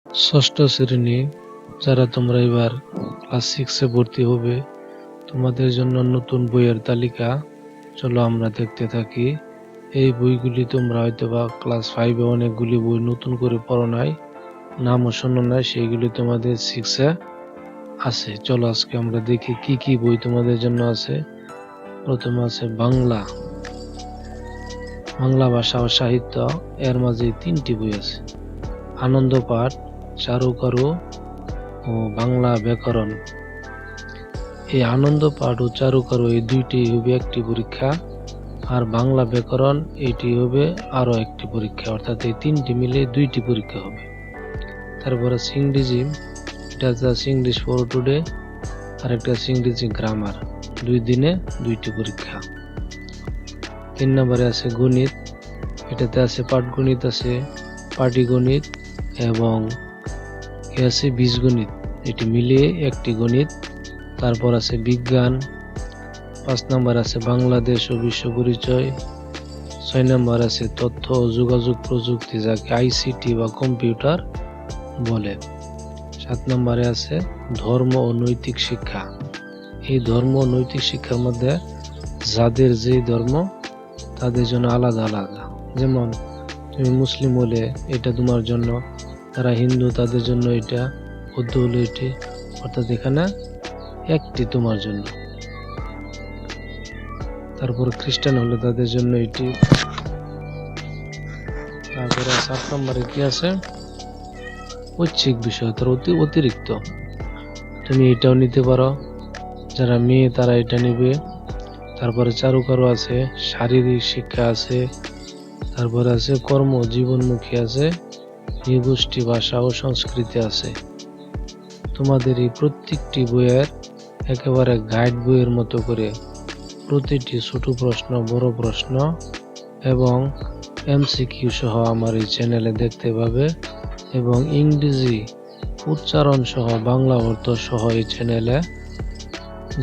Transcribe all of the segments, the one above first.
ষষ্ঠ শ্রেণী যারা তোমরা এবার ক্লাস 6 ভর্তি হবে, তোমাদের জন্য নতুন বইয়ের তালিকা চলো আমরা দেখতে থাকি। এই বইগুলি তোমরা হয়তোবা ক্লাস 5 অনেকগুলি বই নতুন করে পড়ো নাই, নামও শোনো নাই, সেইগুলি তোমাদের 6 আছে। চলো আজকে আমরা দেখি কি কি বই তোমাদের জন্য আছে। প্রথমে আছে বাংলা ভাষা ও সাহিত্য, এর মাঝে 3টি বই আছে। আনন্দ পাঠ, চারুকারু ও বাংলা ব্যাকরণ। এই আনন্দ পাঠ ও চারুকারু এই দুইটি হবে একটি পরীক্ষা, আর বাংলা ব্যাকরণ এটি হবে আরো একটি পরীক্ষা, অর্থাৎ এই 3টি মিলে 2টি পরীক্ষা হবে। তারপর আছে ইংরেজি, এটা আছে ইংলিশ ফর টুডে, আর একটা আছে ইংরেজি গ্রামার। 2 দিনে 2টি পরীক্ষা। 3 নম্বরে আছে গণিত, এটাতে আছে পাটগণিত, আছে পাটিগণিত এবং আছে বীজগণিত, এটি মিলিয়ে একটি গণিত। তারপর আছে বিজ্ঞান। 5 নম্বর আছে বাংলাদেশ ও বিশ্ব পরিচয়। 6 নম্বর আছে তথ্য ও যোগাযোগ প্রযুক্তি, যাকে আইসিটি বা কম্পিউটার বলে। 7 নম্বরে আছে ধর্ম ও নৈতিক শিক্ষা। এই ধর্ম ও নৈতিক শিক্ষার মধ্যে যাদের যে ধর্ম তাদের জন্য আলাদা আলাদা, যেমন তুমি মুসলিম হলে এটা তোমার জন্য, যারা হিন্দু তাদের জন্য এটা, বৌদ্ধ হলে এটি, অর্থাৎ এখানে একটি তোমার জন্য। তারপর খ্রিস্টান হলে তাদের জন্য এটি। তারপরে 7 নম্বরে কি আছে, ঐচ্ছিক বিষয়, তার অতিরিক্ত তুমি এটাও নিতে পারো, যারা মেয়ে তারা এটা নিবে। তারপরে চারুকারু আছে, শারীরিক শিক্ষা আছে, তারপরে আছে কর্ম জীবনমুখী আছে, নৃগোষ্ঠী ভাষা ও সংস্কৃতি আছে। তোমাদের এই প্রত্যেকটি বইয়ের একেবারে গাইড বইয়ের মতো করে প্রতিটি ছোট প্রশ্ন, বড় প্রশ্ন এবং এমসিকিউ সহ আমার এই চ্যানেলে দেখতে পাবে, এবং ইংরেজি উচ্চারণ সহ বাংলা অর্থ সহ এই চ্যানেলে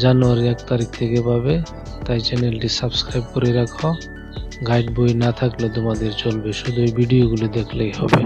জানুয়ারি 1 তারিখ থেকে পাবে। তাই চ্যানেলটি সাবস্ক্রাইব করে রাখো। গাইড বই না থাকলে তোমাদের চলবে, শুধু এই ভিডিওগুলি দেখলেই হবে।